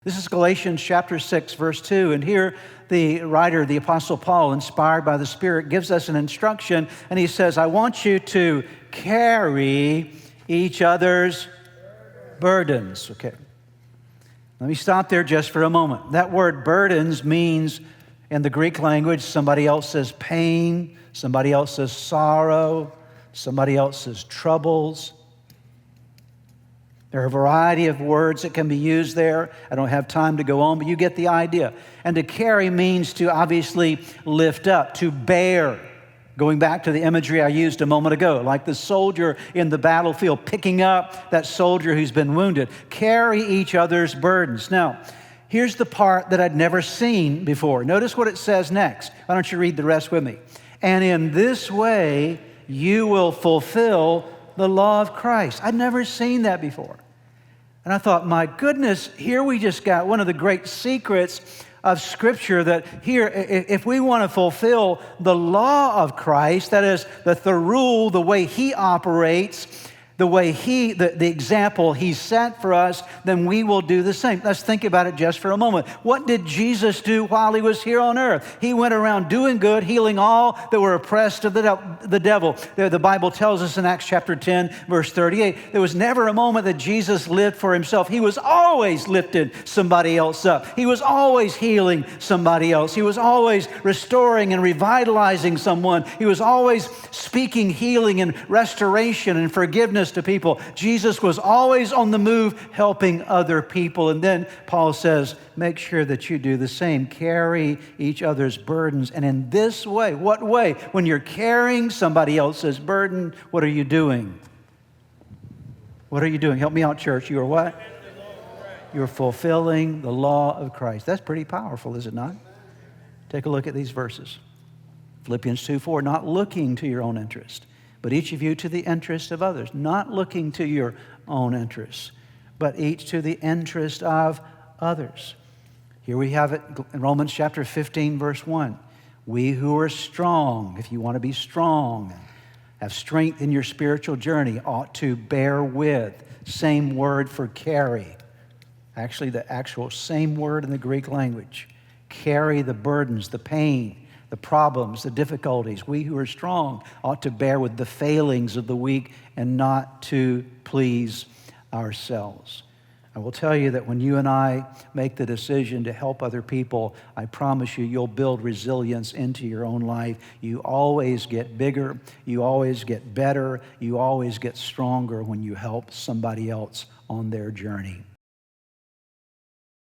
This is Galatians chapter 6, verse 2. And here the writer, the Apostle Paul, inspired by the Spirit, gives us an instruction. And he says, I want you to carry each other's burdens. Okay. Let me stop there just for a moment. That word burdens means, in the Greek language, somebody else says pain, somebody else says sorrow, somebody else says troubles. There are a variety of words that can be used there. I don't have time to go on, but you get the idea. And to carry means to obviously lift up, to bear. Going back to the imagery I used a moment ago, like the soldier in the battlefield picking up that soldier who's been wounded. Carry each other's burdens. Now, here's the part that I'd never seen before. Notice what it says next. Why don't you read the rest with me? And in this way, you will fulfill the law of Christ. I'd never seen that before. And I thought, my goodness, here we just got one of the great secrets of Scripture, that here, if we want to fulfill the law of Christ, that is the rule, the way He operates, the way the example He set for us, then we will do the same. Let's think about it just for a moment. What did Jesus do while He was here on earth? He went around doing good, healing all that were oppressed of the devil. The Bible tells us in Acts chapter 10, verse 38, there was never a moment that Jesus lived for Himself. He was always lifting somebody else up. He was always healing somebody else. He was always restoring and revitalizing someone. He was always speaking healing and restoration and forgiveness to people. Jesus was always on the move helping other people. And then Paul says, make sure that you do the same. Carry each other's burdens. And in this way, what way? When you're carrying somebody else's burden, what are you doing? What are you doing? Help me out, church. You are what? You're fulfilling the law of Christ. That's pretty powerful, is it not? Take a look at these verses. Philippians 2:4, not looking to your own interest, but each of you to the interest of others. Not looking to your own interests, but each to the interest of others. Here we have it in Romans chapter 15, verse 1. We who are strong, if you want to be strong, have strength in your spiritual journey, ought to bear with. Same word for carry. Actually, the actual same word in the Greek language. Carry the burdens, the pain, the problems, the difficulties. We who are strong ought to bear with the failings of the weak and not to please ourselves. I will tell you that when you and I make the decision to help other people, I promise you, you'll build resilience into your own life. You always get bigger. You always get better. You always get stronger when you help somebody else on their journey.